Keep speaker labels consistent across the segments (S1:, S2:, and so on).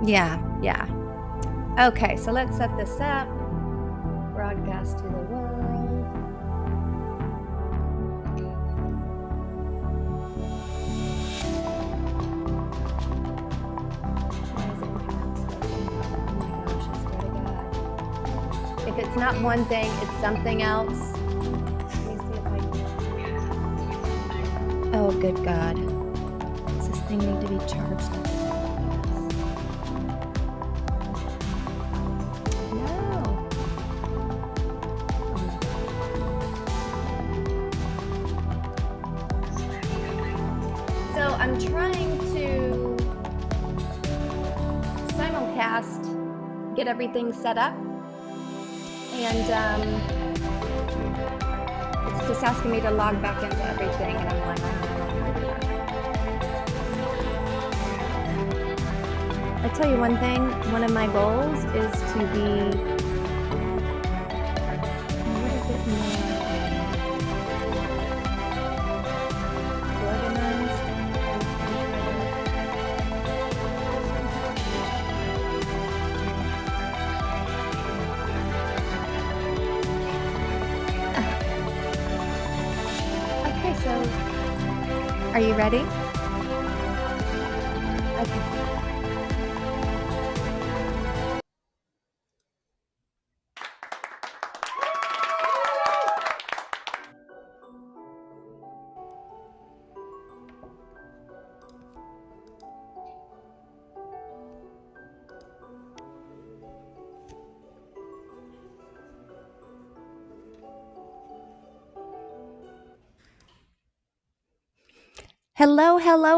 S1: Yeah. Okay, so let's set this up. Broadcast to the world. If it's not one thing, it's something else. Let me see if I can. Oh, good God. Does this thing need to be charged up? No. So I'm trying to simulcast, get everything set up. And it's just asking me to log back into everything, and I'm like, I tell you one thing, one of my goals is to be a little bit more organized. Okay, so are you ready? Okay.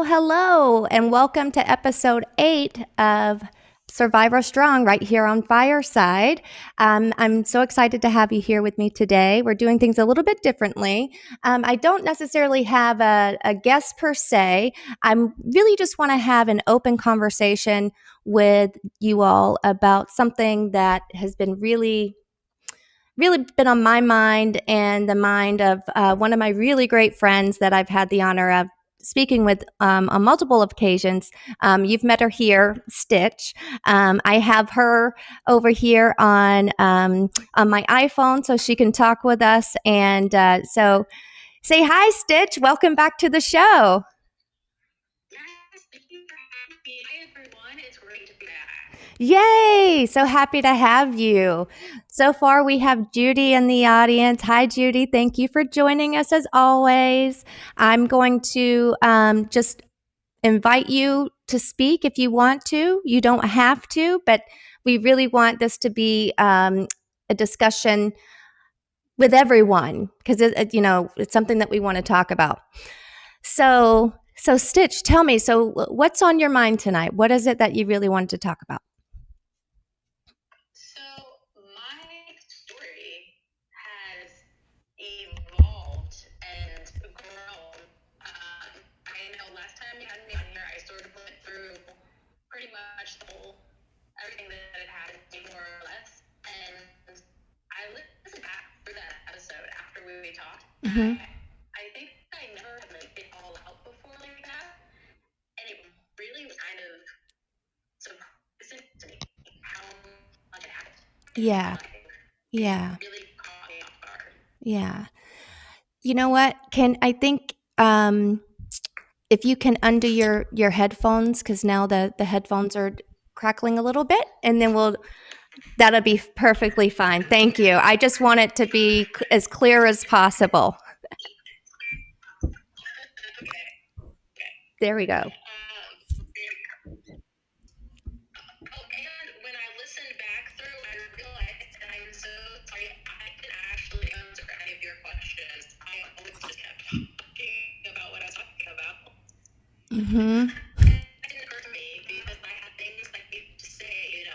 S1: Hello, and welcome to episode 8 of Survivor Strong right here on Fireside. I'm so excited to have you here with me today. We're doing things a little bit differently. I don't necessarily have a guest per se. I really just want to have an open conversation with you all about something that has been really been on my mind and the mind of one of my really great friends that I've had the honor of speaking with on multiple occasions. You've met her here, Stitch. I have her over here on my iPhone so she can talk with us. And so say hi, Stitch. Welcome back to the show.
S2: Hi, everyone. It's great to be back.
S1: Yay! So happy to have you. So far, we have Judy in the audience. Hi, Judy. Thank you for joining us as always. I'm going to just invite you to speak if you want to. You don't have to, but we really want this to be a discussion with everyone because it's something that we want to talk about. So Stitch, tell me. So, what's on your mind tonight? What is it that you really wanted to talk about?
S2: So, my story has evolved and grown. I know last time you had me on here, I sort of went through pretty much everything that it had to do, more or less. And I listened back through that episode after we talked.
S1: Mm-hmm.
S2: I think I never had it all out before like that. And it really was kind of surprising to me how much it happened.
S1: Yeah.
S2: It really caught me off guard.
S1: Yeah. You know what? If you can undo your headphones, because now the headphones are crackling a little bit, and then that'll be perfectly fine. Thank you. I just want it to be as clear as possible.
S2: Okay.
S1: There we go.
S2: And when I listened back through, I realized, and I'm so sorry, I didn't actually answer any of your questions. I always just kept talking about what I was talking about.
S1: Mm-hmm.
S2: It didn't occur to me because I had things I needed to say, and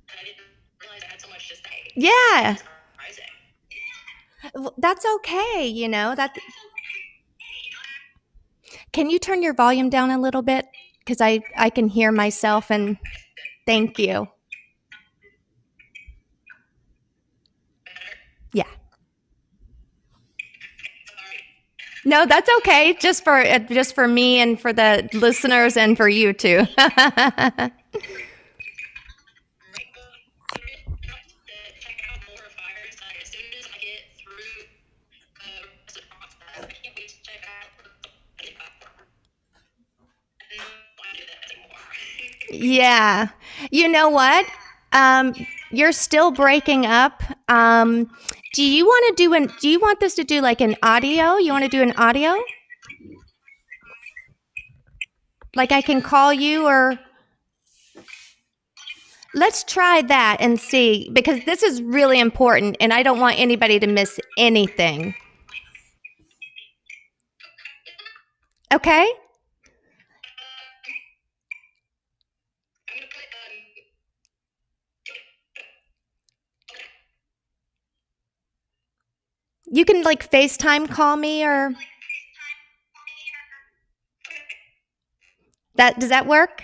S2: I didn't realize I had so much to say.
S1: Yeah.
S2: Surprising.
S1: That's okay. Can you turn your volume down a little bit? Because I can hear myself, and thank you. Yeah. No, that's okay. Just for me and for the listeners and for you too.
S2: Right. So just to check out more Fireside as soon as I get through the rest of the process. I can't wait to check out the platform. I don't want to do that anymore.
S1: Yeah. You know what? You're still breaking up. Do you want this to do like an audio? You want to do an audio? Like I can call you or let's try that and see because this is really important and I don't want anybody to miss anything. Okay?
S2: I'm gonna put
S1: You can like FaceTime call me or that does that work?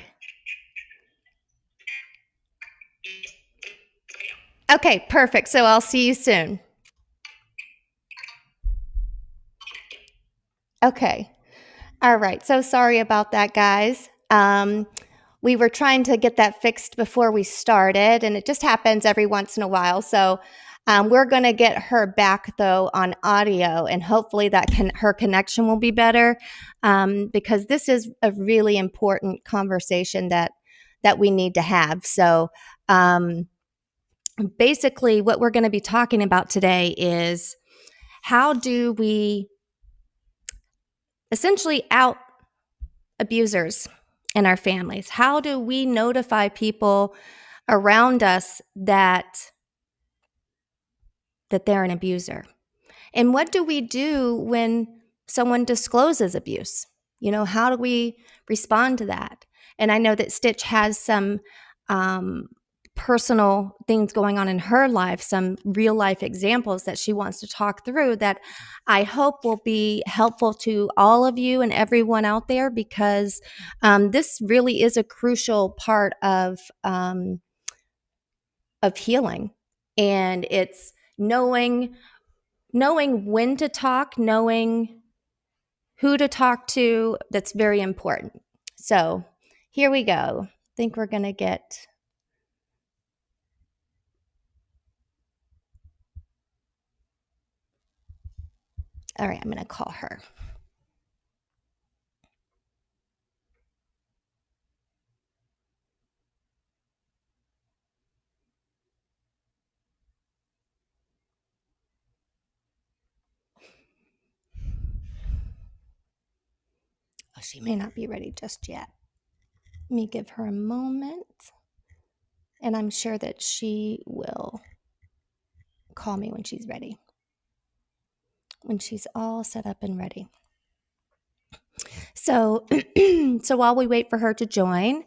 S1: Okay, perfect. So I'll see you soon. Okay. All right. So sorry about that, guys. We were trying to get that fixed before we started, and it just happens every once in a while. So we're going to get her back though on audio, and hopefully her connection will be better because this is a really important conversation that we need to have. So basically, what we're going to be talking about today is how do we essentially out abusers in our families? How do we notify people around us that they're an abuser? And what do we do when someone discloses abuse? How do we respond to that? And I know that Stitch has some um, personal things going on in her life, some real life examples that she wants to talk through that I hope will be helpful to all of you and everyone out there because this really is a crucial part of healing. And it's knowing when to talk, knowing who to talk to, that's very important. So here we go. I think we're going to get. All right, I'm going to call her. Oh, she may not be ready just yet. Let me give her a moment. And I'm sure that she will call me when she's ready, when she's all set up and ready. So, so while we wait for her to join,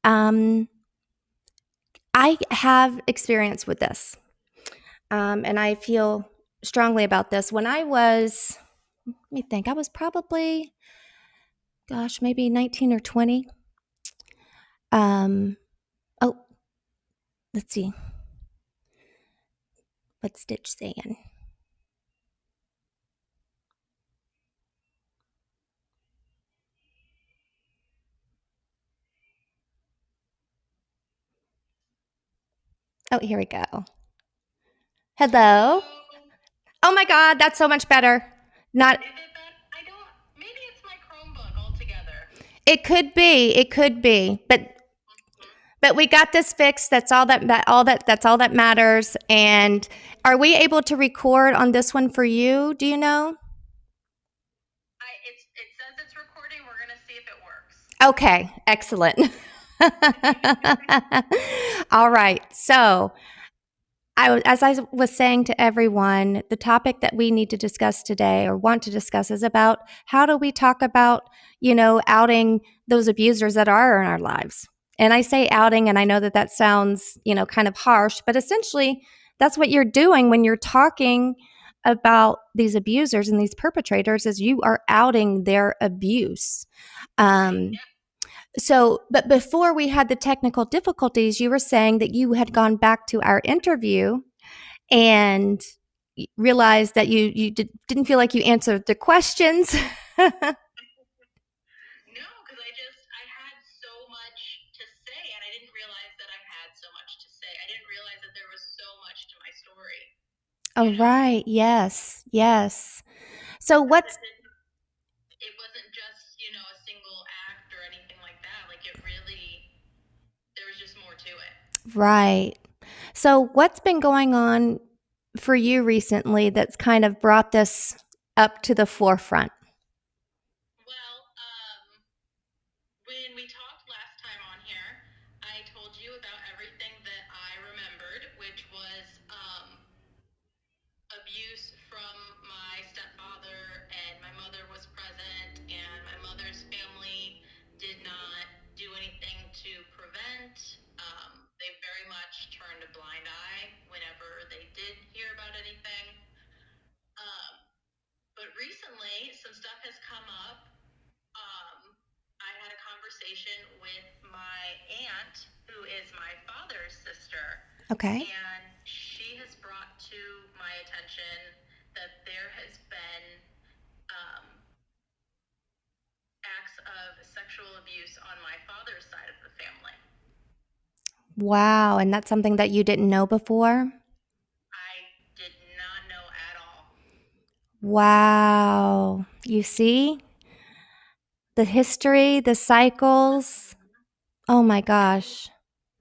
S1: I have experience with this, and I feel strongly about this. When I was, let me think, I was probably, gosh, maybe 19 or 20. Oh, let's see. What's Stitch saying? Oh, here we go. Hello. Oh my God, that's so much better. Not.
S2: Is it that I don't? Maybe it's my Chromebook altogether.
S1: It could be. It could be. But we got this fixed. That's all that's all that matters. And are we able to record on this one for you? Do you know?
S2: It says it's recording. We're gonna see if it works.
S1: Okay, excellent. All right. So, as I was saying to everyone, the topic that we need to discuss today or want to discuss is about how do we talk about, outing those abusers that are in our lives. And I say outing, and I know that sounds, kind of harsh, but essentially that's what you're doing when you're talking about these abusers and these perpetrators is you are outing their abuse. Um, so, but before we had the technical difficulties, you were saying that you had gone back to our interview and realized that didn't feel like you answered the questions.
S2: No, because I had so much to say, and I didn't realize that I had so much to say. I didn't realize that there was so much to my story,
S1: Oh,
S2: you know?
S1: right. Yes. Yes. So
S2: That
S1: what's
S2: it wasn't just, a single act or anything like that. Like it really, there was just more to it.
S1: right? So what's been going on for you recently that's kind of brought this up to the forefront?
S2: Well, when we talked last time on here, I told you about everything that I remembered, which was abuse from my stepfather, and my mother was present, and my mother's family did not do anything to prevent. They very much turned a blind eye whenever they did hear about anything. Um, but recently, some stuff has come up. I had a conversation with my aunt, who is my father's sister,
S1: Okay.
S2: and she has brought to my attention that there has been um, acts of sexual abuse on my father's side of the family.
S1: Wow. And that's something that you didn't know before?
S2: I did not know at all.
S1: Wow. You see the history, the cycles. Oh my
S2: And
S1: gosh.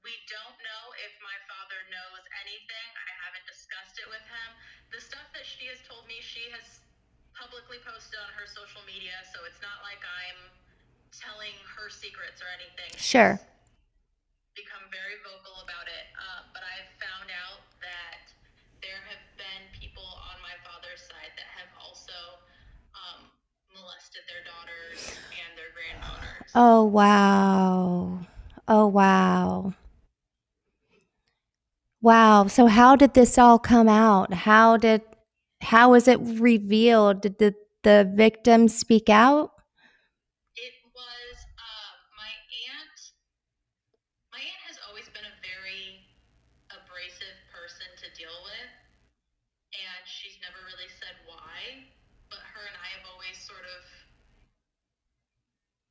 S2: we don't know if my father knows anything. I haven't discussed it with him. The stuff that she has told me, she has publicly posted on her social media, so it's not like I'm telling her secrets or anything.
S1: Sure.
S2: She's become very vocal about it. But I've found out that there have been people on my father's side that have also um, molested their daughters and their granddaughters.
S1: Oh, wow. Oh, wow. Wow. So how did this all come out? How was it revealed? Did the victim speak out?
S2: It was my aunt. My aunt has always been a very abrasive person to deal with, and she's never really said why. But her and I have always sort of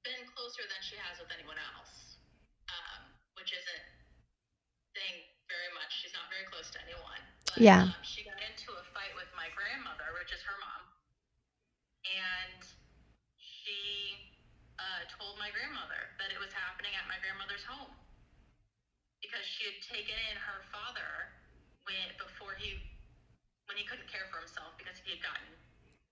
S2: been closer than she has with anyone else, which isn't saying very much. She's not very close to anyone. But
S1: Yeah.
S2: she got into a fight with my grandmother, which is her mom, and she told my grandmother that it was happening at my grandmother's home because she had taken in her father when he couldn't care for himself because he had gotten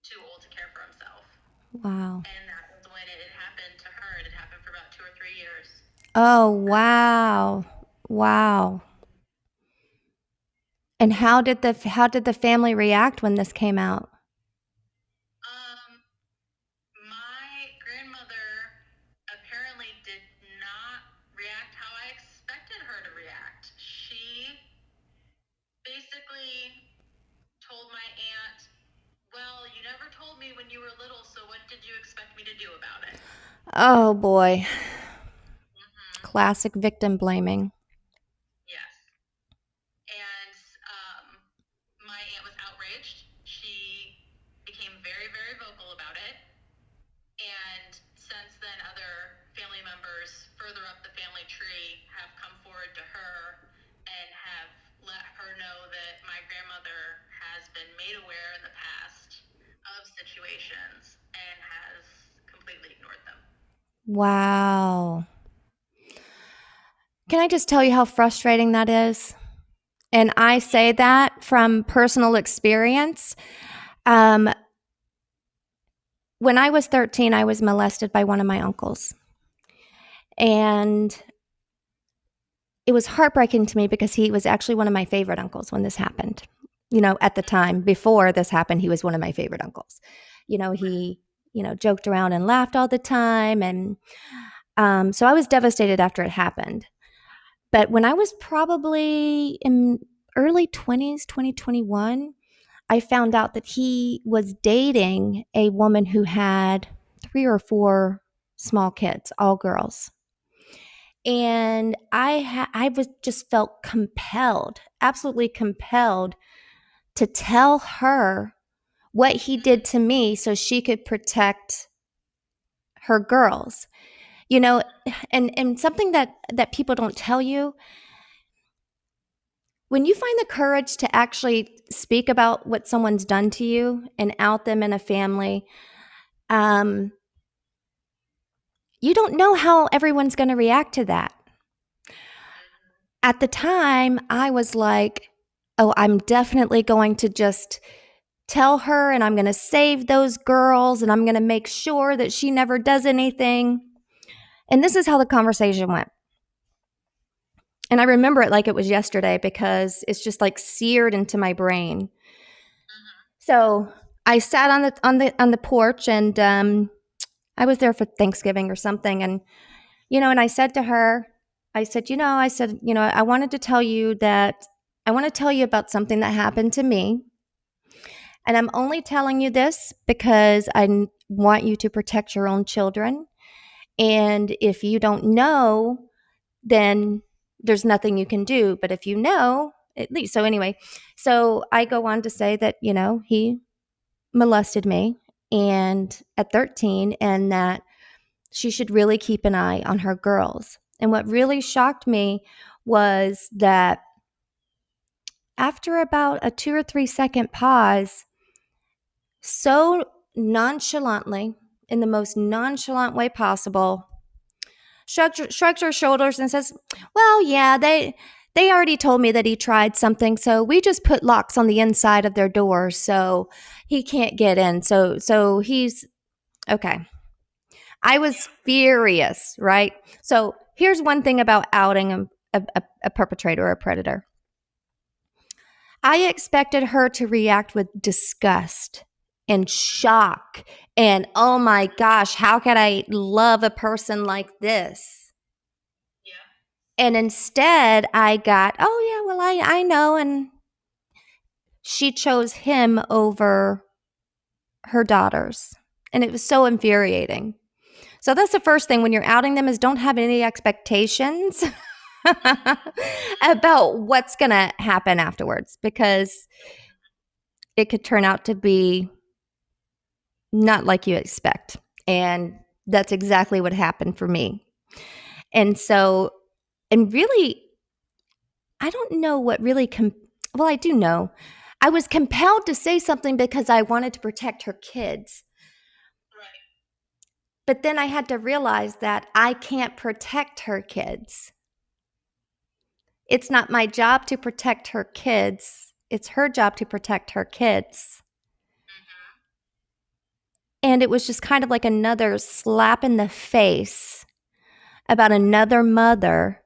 S2: too old to care for himself.
S1: Wow.
S2: And that was when it had happened to her. It had happened for about 2 or 3 years.
S1: Oh, wow. Wow. And how did the family react when this came out?
S2: Um, my grandmother apparently did not react how I expected her to react. She basically told my aunt, "Well, you never told me when you were little, so what did you expect me to do about it?"
S1: Oh boy.
S2: Mm-hmm.
S1: Classic victim blaming.
S2: Yes. And my aunt was outraged. She became very, very vocal about it. And since then, other family members further up the family tree have come forward to her and have let her know that my grandmother has been made aware in the past of situations and has completely ignored them.
S1: Wow. Can I just tell you how frustrating that is? And I say that from personal experience. Um, when I was 13, I was molested by one of my uncles. And it was heartbreaking to me because he was actually one of my favorite uncles when this happened. At the time before this happened, he was one of my favorite uncles. He, joked around and laughed all the time. And so I was devastated after it happened. But when I was probably in early 20s, 2021, I found out that he was dating a woman who had 3 or 4 small kids, all girls. And I was just felt compelled, absolutely compelled to tell her what he did to me so she could protect her girls. You know, and something that people don't tell you, when you find the courage to actually speak about what someone's done to you and out them in a family, um, you don't know how everyone's going to react to that. At the time, I was like, oh, I'm definitely going to just tell her and I'm going to save those girls and I'm going to make sure that she never does anything. And this is how the conversation went. And I remember it like it was yesterday because it's just like seared into my brain. So I sat on the porch and I was there for Thanksgiving or something, and and I said to her, I wanted to tell you that I want to tell you about something that happened to me, and I'm only telling you this because want you to protect your own children. And if you don't know, then there's nothing you can do. But if you know, at least. So anyway, so I go on to say that, he molested me and at 13, and that she should really keep an eye on her girls. And what really shocked me was that after about a 2 or 3 second pause, so nonchalantly, in the most nonchalant way possible, shrugs her shoulders and says, well, yeah, they already told me that he tried something, so we just put locks on the inside of their doors so he can't get in. So he's okay. I was furious, right? So here's one thing about outing a perpetrator or a predator. I expected her to react with disgust and shock and, oh my gosh, how could I love a person like this? Yeah. And instead, I got, oh yeah, well, I know. And she chose him over her daughters. And it was so infuriating. So that's the first thing when you're outing them, is don't have any expectations about what's going to happen afterwards, because it could turn out to be not like you expect. And that's exactly what happened for me. And so, and really, I don't know what really, well, I do know. I was compelled to say something because I wanted to protect her kids. But then I had to realize that I can't protect her kids. It's not my job to protect her kids. It's her job to protect her kids. And it was just kind of like another slap in the face about another mother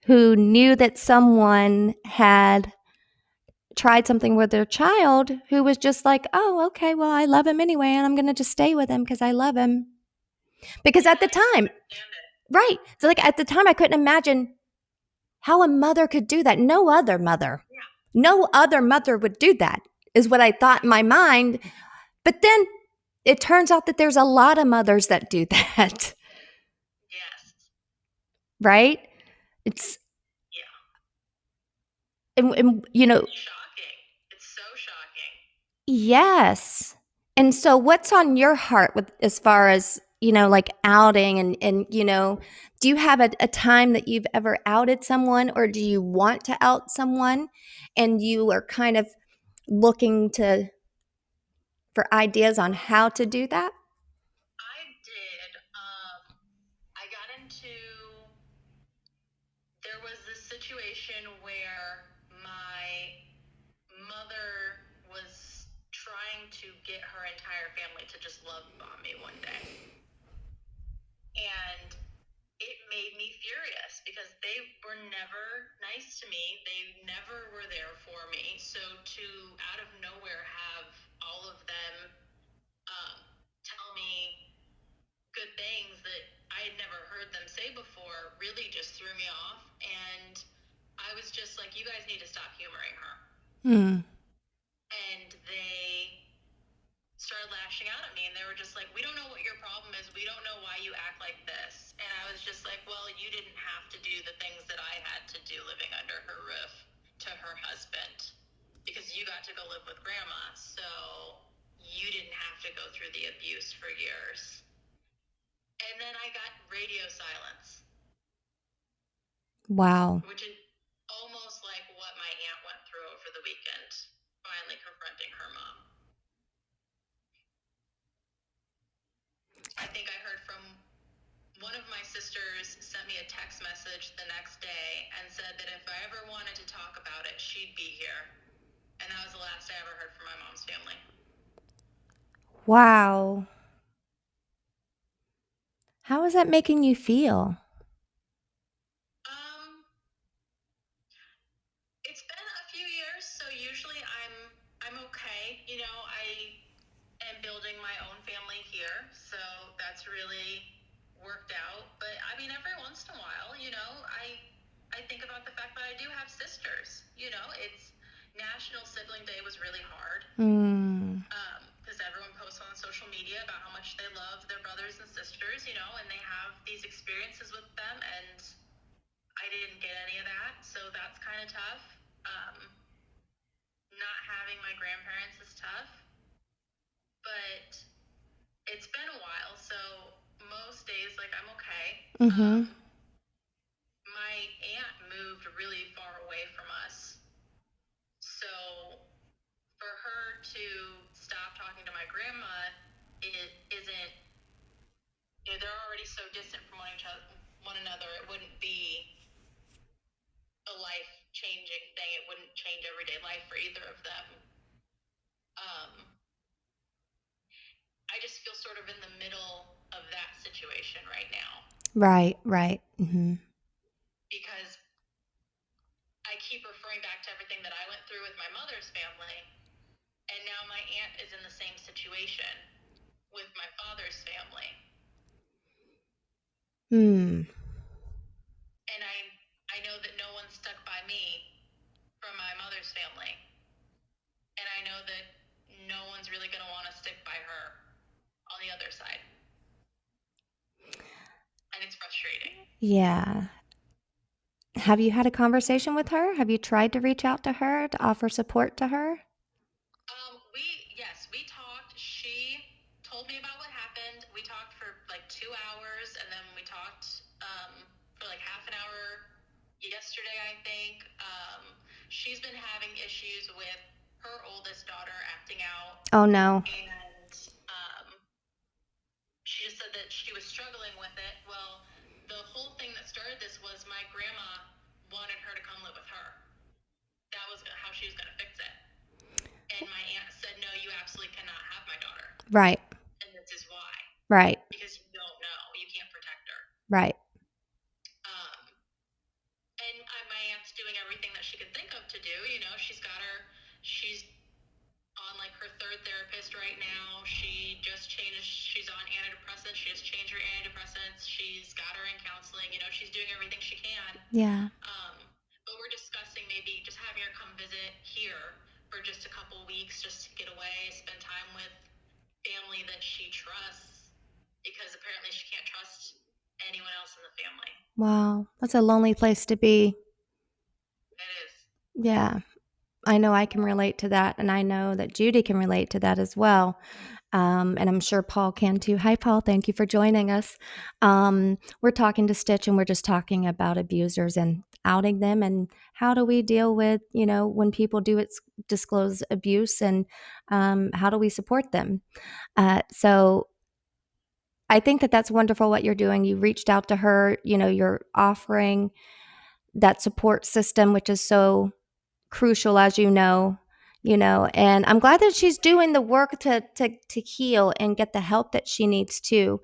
S1: who knew that someone had tried something with their child, who was just like, oh, okay, well, I love him anyway, and I'm going to just stay with him because I love him. Because at the time, right. So like at the time, I couldn't imagine how a mother could do that. No other mother would do that, is what I thought in my mind. But then it turns out that there's a lot of mothers that do that. Yes. Right? It's, and
S2: it's shocking. It's so shocking.
S1: Yes. And so what's on your heart with, as far as, like outing and do you have a time that you've ever outed someone, or do you want to out someone and you are kind of looking for ideas on how to do that?
S2: I did. I got into, there was this situation where my mother was trying to get her entire family to just love bomb me one day. And it made me furious because they were never nice to me. They never were there for me. So to out of nowhere have all of them tell me good things that I had never heard them say before really just threw me off. And I was just like, you guys need to stop humoring her. And they started lashing out at me, and they were just like, we don't know what your problem is. We don't know why you act like this. And I was just like, well, you didn't have to do the things that I had to do living under her roof to her husband. because you got to go live with grandma, so you didn't have to go through the abuse for years. And then I got radio silence.
S1: Wow.
S2: Which is almost like what my aunt went through over the weekend, finally confronting her mom. I think I heard from one of my sisters sent me a text message the next day and said that if I ever wanted to talk about it, she'd be here. And that was the last I ever heard from my mom's family.
S1: Wow. How is that making you feel?
S2: Um, it's been a few years, so usually I'm okay. You know, I am building my own family here, so that's really worked out. But I mean, every once in a while, you know, I think about the fact that I do have sisters. You know, it's National Sibling Day was really hard
S1: Mm.
S2: because everyone posts on social media about how much they love their brothers and sisters, you know, and they have these experiences with them, and I didn't get any of that, so that's kind of tough. Not having my grandparents is tough, but it's been a while, so most days, like, I'm okay.
S1: Mm-hmm.
S2: My aunt moved really far away from us, so for her to stop talking to my grandma, it isn't, you know, they're already so distant from one another, it wouldn't be a life-changing thing. It wouldn't change everyday life for either of them. I just feel sort of in the middle of that situation right now.
S1: Right, right. Mm-hmm.
S2: Because I keep referring back to everything that I went through with my mother's family, and now my aunt is in the same situation with my father's family.
S1: Hmm.
S2: And I know that no one stuck by me from my mother's family. And I know that no one's really going to want to stick by her on the other side. And it's frustrating.
S1: Yeah. Have you had a conversation with her? Have you tried to reach out to her to offer support to her?
S2: Yes, we talked. She told me about what happened. We talked for like 2 hours, and then we talked for like half an hour yesterday, I think. She's been having issues with her oldest daughter acting out,
S1: Oh, no.
S2: and she just said that she was struggling with it. Well, the whole thing that started this was my grandma wanted her to come live with her. That was how she was going to fix it. And my aunt said, no, you absolutely cannot have my daughter.
S1: Right,
S2: And this is why.
S1: right,
S2: Because you don't know. You can't protect her.
S1: right.
S2: And my aunt's doing everything that she could think of to do. You know, she's on like her third therapist right now. She's on antidepressants. She just changed her antidepressants. She's got her in counseling. You know, she's doing everything she can.
S1: Yeah.
S2: But we're discussing maybe just having her come visit here for just a couple weeks, just to get away, spend time with family that she trusts, because apparently she can't trust anyone else in the family.
S1: Wow. That's a lonely place to be.
S2: It is.
S1: Yeah. I know I can relate to that, and I know that Judy can relate to that as well. And I'm sure Paul can too. Hi, Paul. Thank you for joining us. We're talking to Stitch, and we're just talking about abusers and outing them, and how do we deal with, when people do disclose abuse, and how do we support them? So I think that that's wonderful what you're doing. You reached out to her, you're offering that support system, which is so crucial, as and I'm glad that she's doing the work to heal and get the help that she needs to,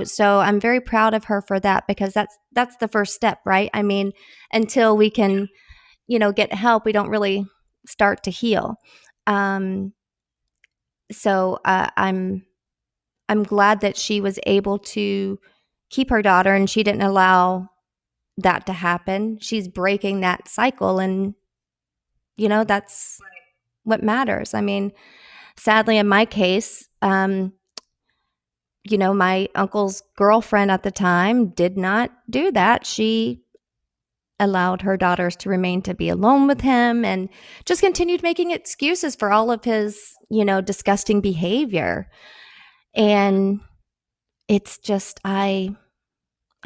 S1: so I'm very proud of her for that, because that's the first step, right? I mean, until we can, get help, we don't really start to heal. So I'm glad that she was able to keep her daughter, and she didn't allow that to happen. She's breaking that cycle, and that's
S2: Right.
S1: what matters. I mean, sadly, in my case, my uncle's girlfriend at the time did not do that. She allowed her daughters to remain to be alone with him and just continued making excuses for all of his, disgusting behavior. And it's just I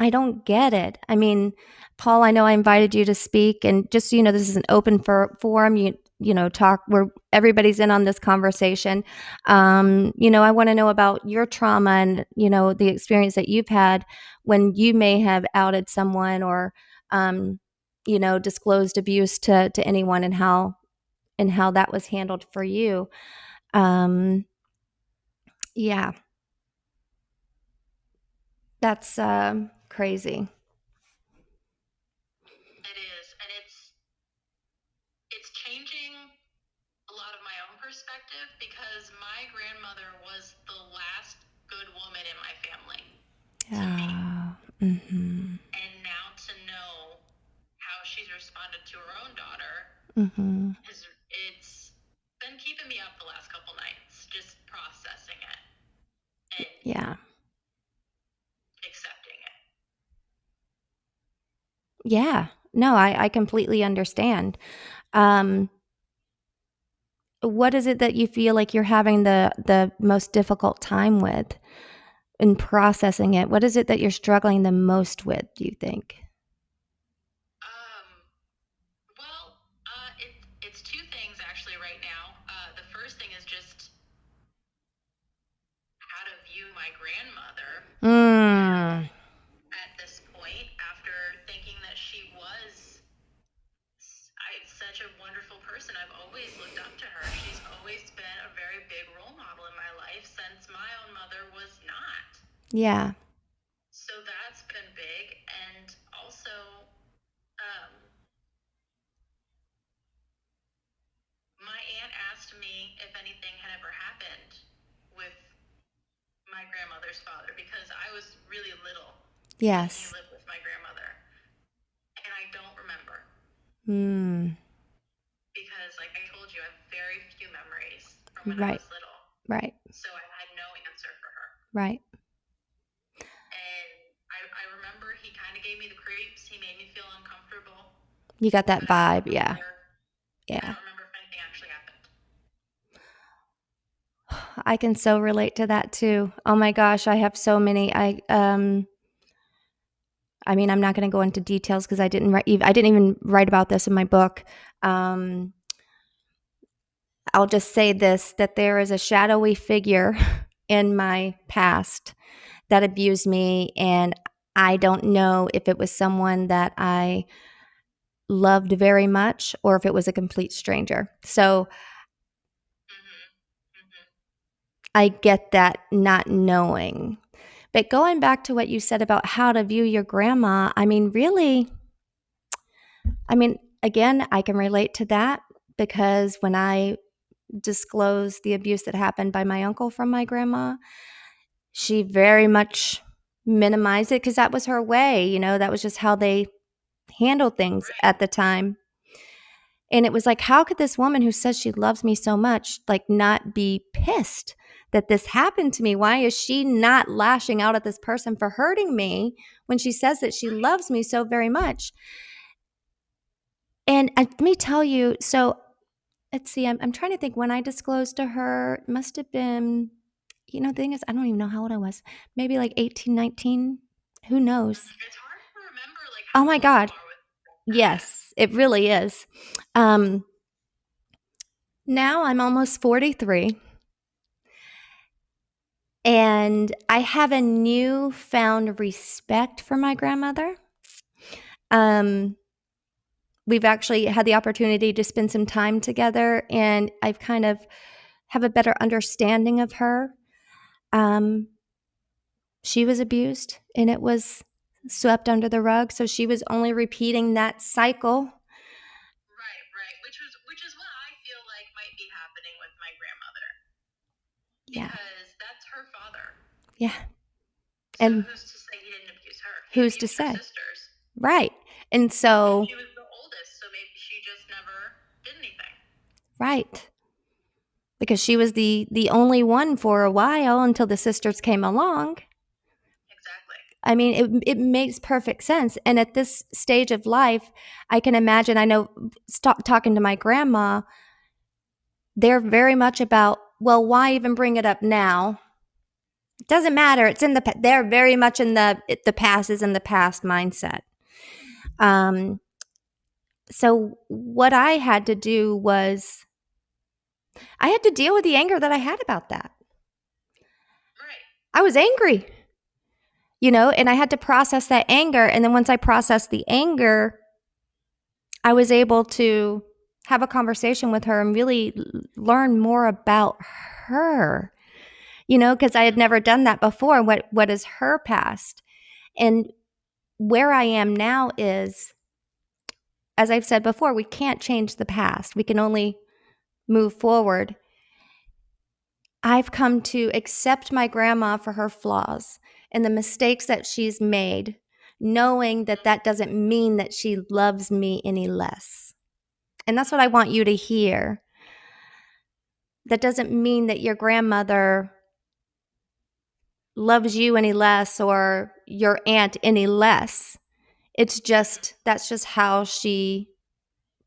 S1: don't get it. I mean, Paul, I know I invited you to speak, and just so you know, this is an open forum. Talk where everybody's in on this conversation. I want to know about your trauma and the experience that you've had when you may have outed someone or disclosed abuse to anyone, and how that was handled for you. Um, yeah, that's crazy.
S2: It is, and it's changing a lot of my own perspective because my grandmother was the last good woman in my family to me.
S1: Yeah. Mm-hmm.
S2: And now to know how she's responded to her own daughter
S1: Mm-hmm.
S2: it's been keeping me up the last couple nights, just processing it and
S1: Yeah.
S2: accepting it.
S1: Yeah. No, I completely understand. Um, what is it that you feel like you're having the most difficult time with in processing it? What is it that you're struggling the most with, do you think?
S2: Um, well, it's two things actually right now. The first thing is just how to view my grandmother
S1: Mm.
S2: at this point after thinking that she was such a wonderful person. I've always looked up to her. She's always been a very big role model in my life since my own mother was not.
S1: Yeah.
S2: So that's been big. And also, um, my aunt asked me if anything had ever happened with my grandmother's father because I was really little when he
S1: Yes.
S2: lived with my grandmother. And I don't remember
S1: Mm.
S2: because, like I told you, I have very few memories from when I
S1: Right.
S2: was little.
S1: Right.
S2: So I had no answer for her.
S1: Right.
S2: And I remember he kind of gave me the creeps. He made me feel uncomfortable.
S1: You got that
S2: But I don't
S1: vibe. Yeah.
S2: remember. I
S1: Yeah.
S2: don't remember if anything actually happened.
S1: I can so relate to that too. Oh my gosh, I have so many. I mean, I'm not going to go into details because I didn't even write about this in my book. Um, I'll just say this, that there is a shadowy figure in my past that abused me, and I don't know if it was someone that I loved very much or if it was a complete stranger. So
S2: Mm-hmm. Mm-hmm.
S1: I get that not knowing. But going back to what you said about how to view your grandma, I mean, really, again, I can relate to that because when I disclosed the abuse that happened by my uncle from my grandma, she very much minimized it because that was her way. That was just how they handled things
S2: Right.
S1: at the time. And it was like, how could this woman who says she loves me so much, like, not be pissed that this happened to me? Why is she not lashing out at this person for hurting me when she says that she
S2: Right.
S1: loves me so very much? And let me tell you, so let's see, I'm trying to think when I disclosed to her, it must have been, the thing is, I don't even know how old I was, maybe like 18, 19. Who knows?
S2: It's hard to remember like
S1: Oh
S2: how
S1: my
S2: old you
S1: God.
S2: are with that.
S1: Yes, it really is. Um, Now I'm almost 43. And I have a newfound respect for my grandmother. Um, we've actually had the opportunity to spend some time together, and I've kind of have a better understanding of her. Um, she was abused, and it was swept under the rug, so she was only repeating that cycle.
S2: Right, right. Which is what I feel like might be happening with my grandmother
S1: Yeah,
S2: because that's her father.
S1: yeah.
S2: So
S1: And
S2: who's to say he didn't abuse her? He
S1: who's to
S2: abused her
S1: say?
S2: sisters.
S1: Right. And
S2: And
S1: so,
S2: she was the oldest, so maybe she just never did anything.
S1: right. Because she was the only one for a while until the sisters came along.
S2: Exactly.
S1: I mean, it makes perfect sense. And at this stage of life, I can imagine, I know, talking to my grandma, they're very much about, well, why even bring it up now? It doesn't matter. It's in the, they're very much in the past is in the past mindset. Um, so what I had to do was I had to deal with the anger that I had about that.
S2: Right.
S1: I was angry, and I had to process that anger. And then once I processed the anger, I was able to have a conversation with her and really learn more about her, because I had never done that before. What is her past? And where I am now is, as I've said before, we can't change the past. We can only move forward. I've come to accept my grandma for her flaws and the mistakes that she's made, knowing that that doesn't mean that she loves me any less. And that's what I want you to hear. That doesn't mean that your grandmother loves you any less or your aunt any less. It's just, that's just how she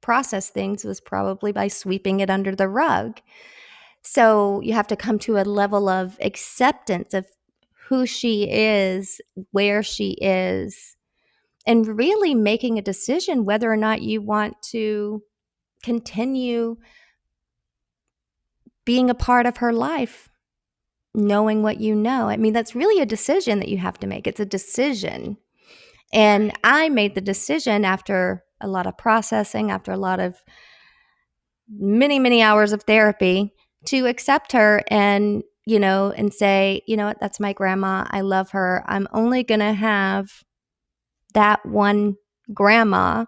S1: processed things, was probably by sweeping it under the rug. So you have to come to a level of acceptance of who she is, where she is, and really making a decision whether or not you want to continue being a part of her life, knowing what you know. I mean, that's really a decision that you have to make. It's a decision. And I made the decision after a lot of processing, after a lot of many, many hours of therapy, to accept her and, and say, you know what, that's my grandma. I love her. I'm only going to have that one grandma.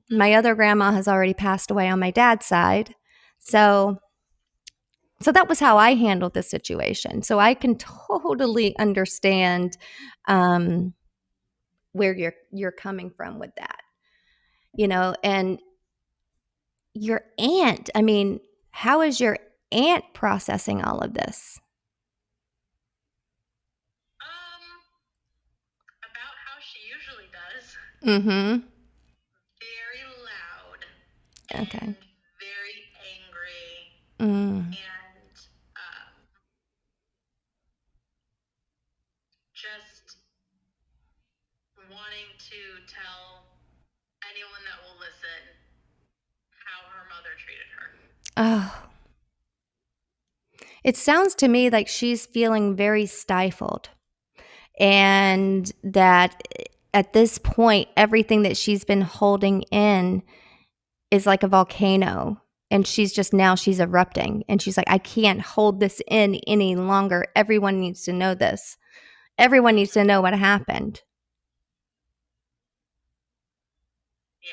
S1: My other grandma has already passed away on my dad's side. So that was how I handled the situation. So I can totally understand where you're coming from with that, and your aunt. I mean, how is your aunt processing all of this?
S2: About how she usually does.
S1: Mm-hmm.
S2: Very loud
S1: Okay.
S2: and very angry
S1: Mm.
S2: and just wanting to tell anyone that will listen how her mother treated her.
S1: Oh, it sounds to me like she's feeling very stifled, and that at this point, everything that she's been holding in is like a volcano. And she's erupting. And she's like, I can't hold this in any longer. Everyone needs to know this. Everyone needs to know what happened.
S2: Yeah.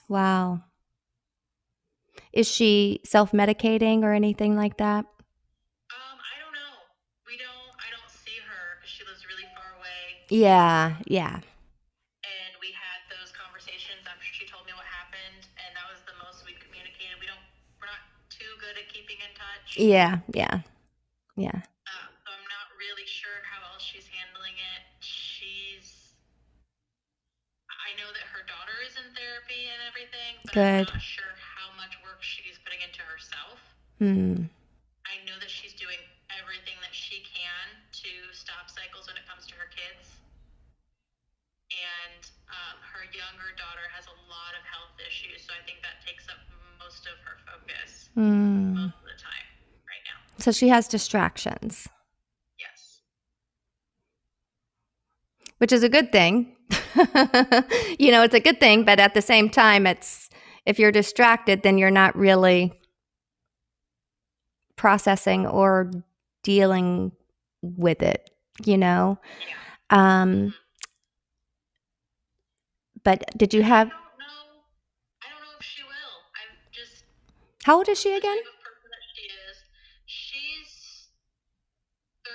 S1: Wow. Is she self-medicating or anything like that?
S2: I don't know. I don't see her because she lives really far away.
S1: Yeah, yeah.
S2: And we had those conversations after she told me what happened, and that was the most we communicated. We're not too good at keeping in touch.
S1: Yeah, yeah, yeah.
S2: So I'm not really sure how else she's handling it. I know that her daughter is in therapy and everything, but I'm
S1: Good.
S2: not sure how much work she's putting into herself.
S1: Hmm.
S2: I know that she's doing everything that she can to stop cycles when it comes to her kids. And her younger daughter has a lot of health issues, so I think that takes up most of her focus most of the time right now.
S1: So she has distractions,
S2: Yes.
S1: which is a good thing. It's a good thing, but at the same time, if you're distracted, then you're not really processing or dealing with it,
S2: Yeah.
S1: Um, but did you have,
S2: I don't know if she will. I'm just
S1: how old is she
S2: the
S1: again?
S2: type of person that she is. She's 30.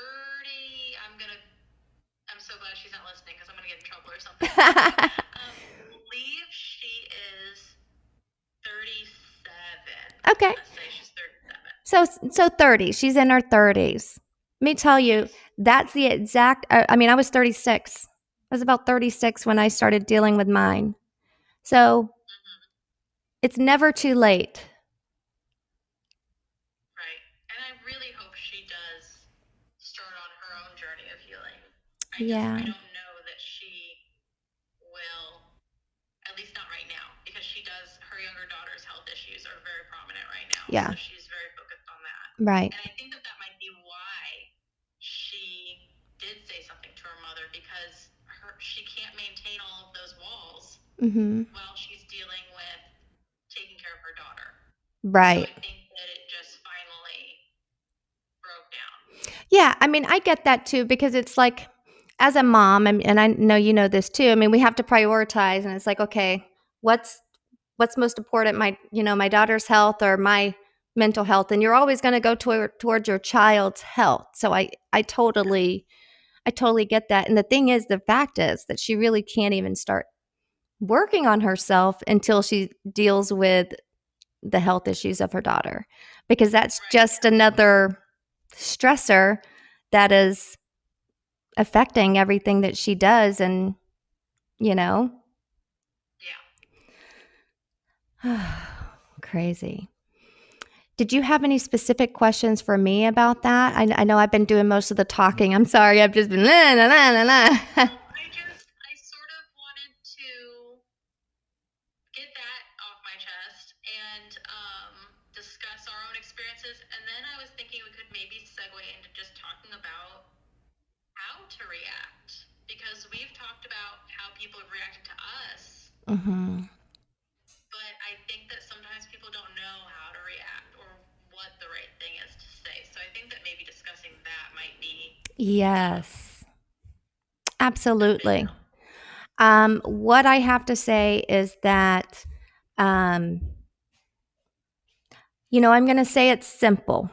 S2: I'm so glad she's not listening because I'm gonna get in trouble or something. I believe she is 37.
S1: Okay.
S2: Let's say she's 37.
S1: So 30. She's in her 30s. Let me tell you,
S2: Yes.
S1: that's the exact, I mean, I was 36. I was about 36 when I started dealing with mine. So
S2: Hmm.
S1: it's never too late.
S2: Right. And I really hope she does start on her own journey of healing. I
S1: Yeah.
S2: don't know that she will, at least not right now, because her younger daughter's health issues are very prominent right now.
S1: Yeah.
S2: So she's very focused on that.
S1: Right.
S2: And I think that that might be why she did say something to her mother, because she can't maintain all of those walls
S1: Mm-hmm.
S2: while she's dealing with taking care of her daughter. So
S1: Right.
S2: I think that it just finally broke down.
S1: Yeah. I mean, I get that too because it's like, as a mom, and I know you know this too. I mean, we have to prioritize, and it's like, okay, what's what's most important? My daughter's health or my mental health, and you're always going to go towards your child's health. So I totally get that. And the thing is, the fact is that she really can't even start working on herself until she deals with the health issues of her daughter, because that's
S2: Right.
S1: just another stressor that is affecting everything that she does. And, you know,
S2: Yeah.
S1: crazy. Did you have any specific questions for me about that? I know I've been doing most of the talking. I'm sorry. I've just been, la, la, la, la, la.
S2: No, I sort of wanted to get that off my chest and discuss our own experiences. And then I was thinking we could maybe segue into just talking about how to react, because we've talked about how people have reacted to us,
S1: Mm-hmm.
S2: but I think that sometimes people don't know how to react or what the right thing is to say. So I think that maybe discussing that might be um,
S1: Yes,
S2: a thing.
S1: absolutely. What I have to say is that, um, I'm going to say it's simple.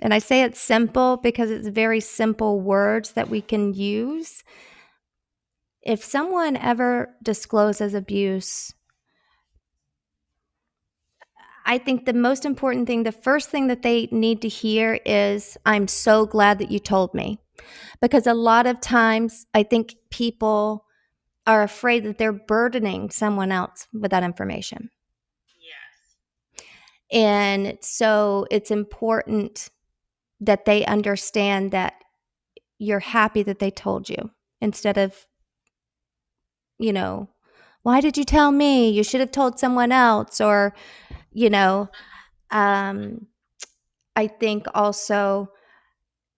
S1: And I say it's simple because it's very simple words that we can use. If someone ever discloses abuse, I think the most important thing, the first thing that they need to hear is, I'm so glad that you told me. Because a lot of times, I think people are afraid that they're burdening someone else with that information.
S2: Yes.
S1: And so it's important that they understand that you're happy that they told you instead of, you know, why did you tell me? You should have told someone else. Or, you know, um, I think also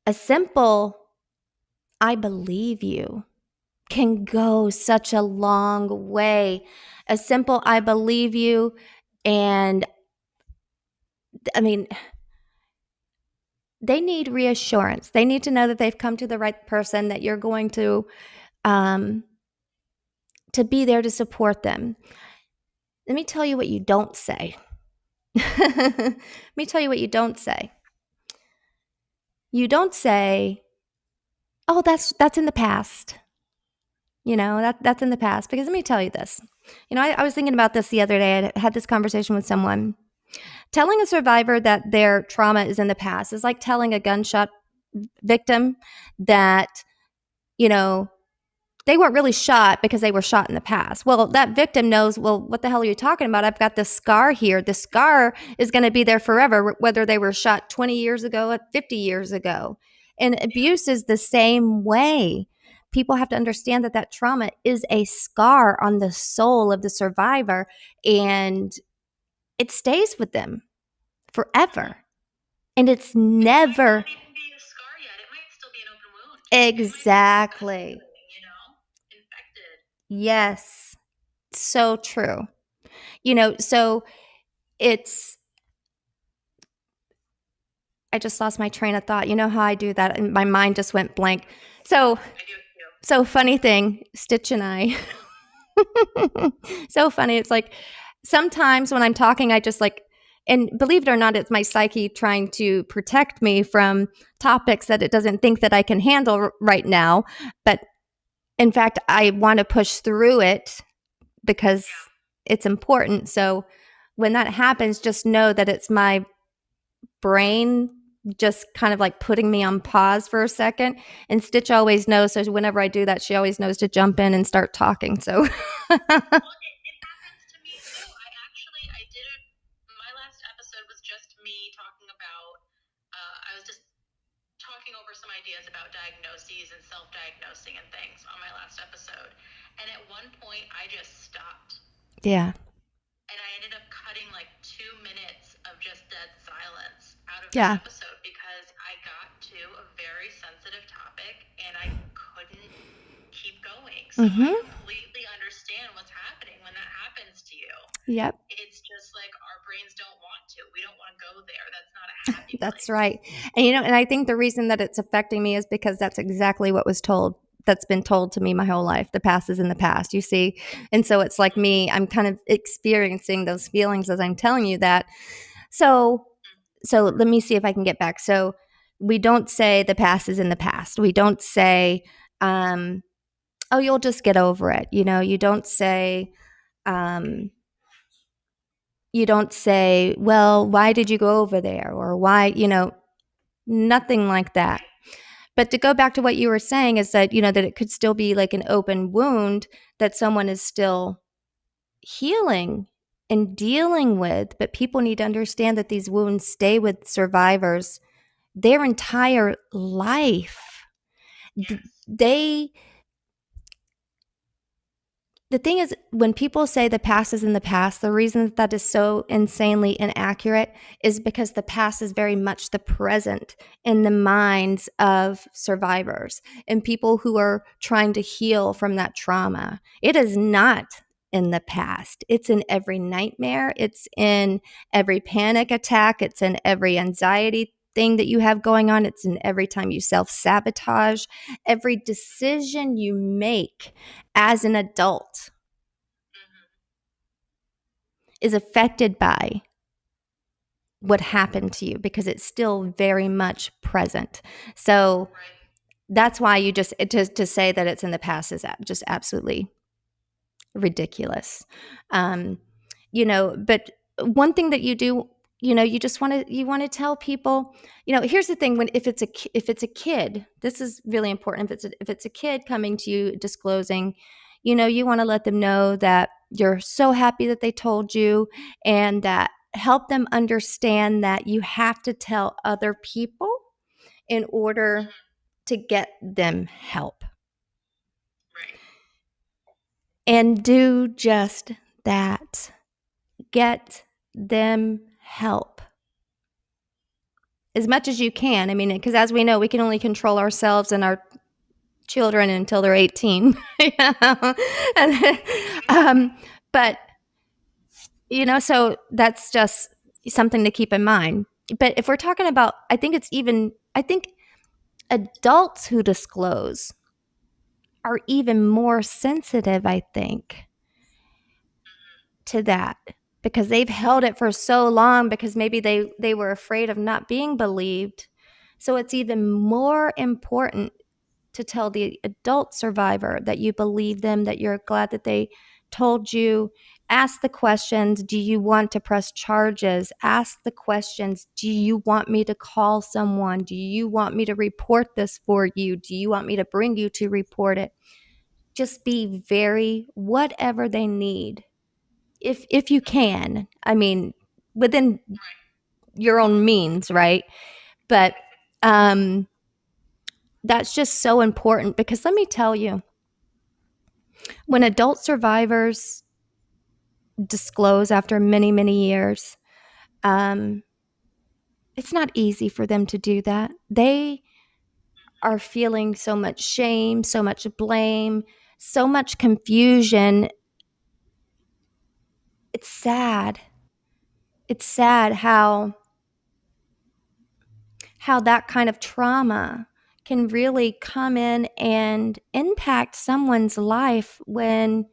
S1: a simple, I believe you, can go such a long way. A simple, I believe you. And I mean, they need reassurance. They need to know that they've come to the right person, that you're going um, to be there to support them. Let me tell you what you don't say. Let me tell you what you don't say. You don't say, "Oh, that's in the past." That's in the past. Because let me tell you this. I was thinking about this the other day. I had this conversation with someone. Telling a survivor that their trauma is in the past is like telling a gunshot victim that, you know, they weren't really shot because they were shot in the past. Well, that victim knows, well, what the hell are you talking about? I've got this scar here. The scar is going to be there forever, whether they were shot 20 years ago or 50 years ago. And abuse is the same way. People have to understand that that trauma is a scar on the soul of the survivor, and it stays with them
S2: Mm-hmm.
S1: forever. And it's
S2: It might
S1: never
S2: not even be a scar yet. It might still be an open wound. It might still be
S1: exactly.
S2: festering, infected.
S1: Yes. So true. So it's, I just lost my train of thought. You know how I do that? And my mind just went blank. So,
S2: I do it too.
S1: so funny thing, Stitch and I, so funny. It's like sometimes when I'm talking, I just like, and believe it or not, it's my psyche trying to protect me from topics that it doesn't think that I can handle right now. But in fact, I want to push through it because
S2: Yeah.
S1: it's important. So when that happens, just know that it's my brain just kind of like putting me on pause for a second. And Stitch always knows. So whenever I do that, she always knows to jump in and start talking. So,
S2: Well, it happens to me too. I did it. My last episode was just me talking about, I was just talking over some ideas about diagnoses and self-diagnosing and things on my last episode. And at one point, I just stopped.
S1: yeah.
S2: And I ended up cutting like 2 minutes of just dead silence out of that
S1: Yeah.
S2: episode because I got to a very sensitive topic and I couldn't keep going. So I
S1: Mm-hmm.
S2: completely understand what's happening when that happens to you.
S1: Yep.
S2: It's just like our brains don't want to. We don't want to go there. That's not a happy
S1: That's
S2: place.
S1: right. And and I think the reason that it's affecting me is because that's exactly what was told. That's been told to me my whole life. The past is in the past, you see. And so it's like me, I'm kind of experiencing those feelings as I'm telling you that. So so let me see if I can get back. So we don't say the past is in the past. We don't say, oh, you'll just get over it. You don't say, um, well, why did you go over there? Or why, nothing like that. But to go back to what you were saying is that, that it could still be like an open wound that someone is still healing and dealing with. But people need to understand that these wounds stay with survivors their entire life.
S2: Yes.
S1: They the thing is, when people say the past is in the past, the reason that is so insanely inaccurate is because the past is very much the present in the minds of survivors and people who are trying to heal from that trauma. It is not in the past. It's in every nightmare, it's in every panic attack, it's in every anxiety thing that you have going on, it's in every time you self sabotage, every decision you make as an adult
S2: Mm-hmm.
S1: is affected by what happened to you because it's still very much present. So
S2: Right.
S1: that's why you just to say that it's in the past is just absolutely ridiculous. Um, but one thing that you do, you just want to tell people, here's the thing: when if it's a kid, this is really important. If it's a kid coming to you disclosing, you want to let them know that you're so happy that they told you, and that help them understand that you have to tell other people in order
S2: Mm-hmm.
S1: to get them help,
S2: Right.
S1: and do just that. Get them help as much as you can. I mean, because as we know, we can only control ourselves and our children until they're 18. And, but, so that's just something to keep in mind. But if we're talking about, I think adults who disclose are even more sensitive, I think, to that because they've held it for so long because maybe they were afraid of not being believed. So it's even more important to tell the adult survivor that you believe them, that you're glad that they told you. Ask the questions: do you want to press charges? Ask the questions: do you want me to call someone? Do you want me to report this for you? Do you want me to bring you to report it? Just be very whatever they need, if you can. I mean, within your own means, right? But um that's just so important because let me tell you, when adult survivors disclose after many, many years, um, it's not easy for them to do that. They are feeling so much shame, so much blame, so much confusion. It's sad. It's sad how that kind of trauma can really come in and impact someone's life when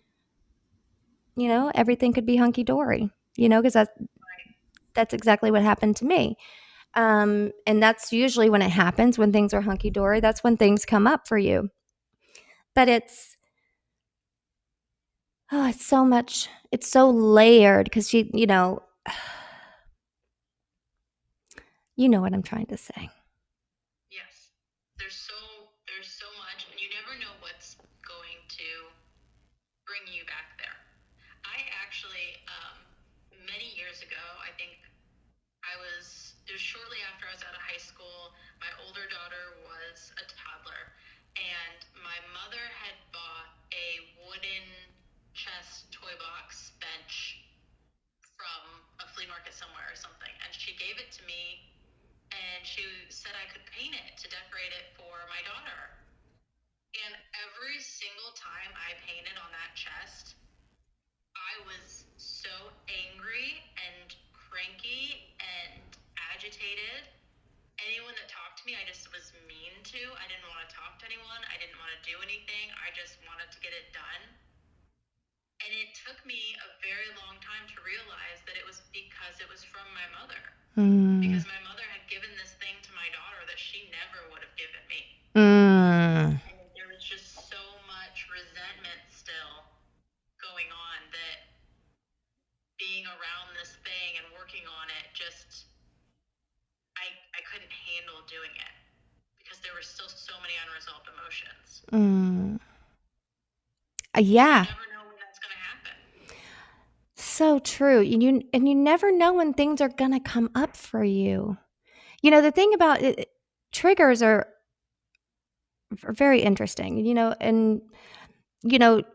S1: everything could be hunky-dory, because that's exactly what happened to me. And that's usually when it happens, when things are hunky-dory. That's when things come up for you. But it's so much, it's so layered because You know what I'm trying to say.
S2: Yes. There's so much, and you never know what's going to bring you back there. I actually, many years ago, I think it was shortly after I was out of high school. My older daughter was a toddler, and my mother had bought a wooden chest toy box bench from a flea market somewhere or something, and she gave it to me, and she said I could paint it to decorate it for my daughter. And every single time I painted on that chest, I was so angry and cranky and agitated. Anyone that talked to me, I just was mean to. I didn't want to talk to anyone. I didn't want to do anything. I just wanted to get it done. And it took me a very long time to realize that it was because it was from my mother. Because my mother had given this thing to my daughter that she never would have given me. And there was just so much resentment still going on that being around this thing and working on it, just I couldn't handle doing it because there were still so many unresolved emotions.
S1: Yeah.
S2: You never know when that's going to happen.
S1: So true. And you never know when things are going to come up for you. You know, the thing about it, triggers are very interesting. And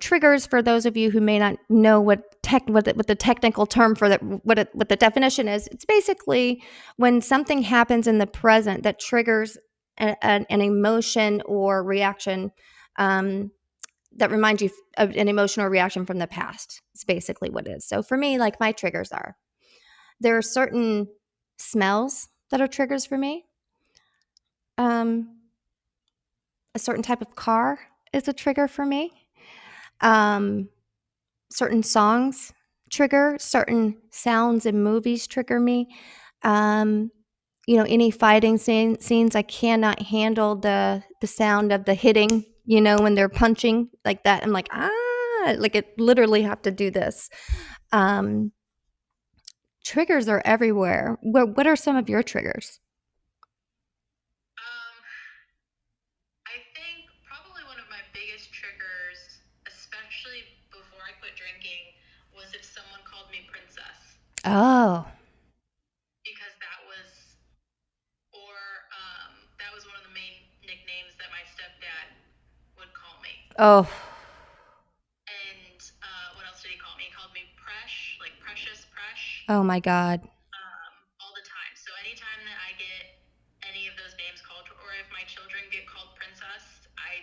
S1: triggers, for those of you who may not know what the technical term for that, what the definition is, it's basically when something happens in the present that triggers an emotion or reaction, that reminds you of an emotional reaction from the past. It's basically what it is. So for me, like, my triggers there are certain smells that are triggers for me. A certain type of car is a trigger for me. Certain songs trigger, certain sounds in movies trigger me. Any fighting scenes, I cannot handle the sound of the hitting, when they're punching like that. I'm like, like, it literally have to do this. Triggers are everywhere. What are some of your triggers?
S2: I think probably one of my biggest triggers, especially before I quit drinking, was if someone called me princess.
S1: Oh.
S2: Because that was one of the main nicknames that my stepdad would call me.
S1: Oh.
S2: And what else did he call me? He called me Presh, like Precious Presh.
S1: Oh my God.
S2: All the time. So anytime that I get any of those names called, or if my children get called princess, I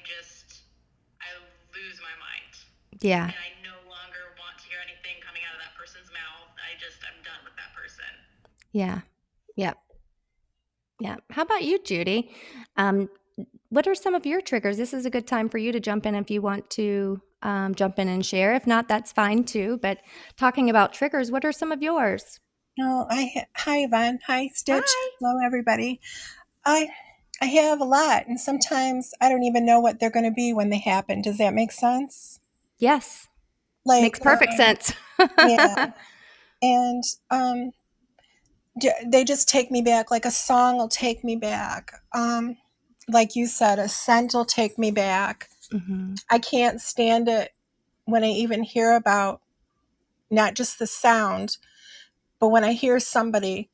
S2: lose my mind.
S1: Yeah.
S2: And I no longer want to hear anything coming out of that person's mouth. I'm done with that person.
S1: Yeah. Yep. Yeah. How about you, Judy? What are some of your triggers? This is a good time for you to jump in if you want to jump in and share. If not, that's fine too. But talking about triggers, what are some of yours?
S3: No, hi Yvonne, hi Stitch,
S1: Hi.
S3: hello everybody. I I have a lot, and sometimes I don't even know what they're going to be when they happen. Does that make sense?
S1: Yes.
S3: Like,
S1: Makes perfect sense.
S3: yeah, and they just take me back. Like a song will take me back. Like you said, a scent will take me back.
S1: Mm-hmm.
S3: I can't stand it when I even hear about not just the sound, but when I hear somebody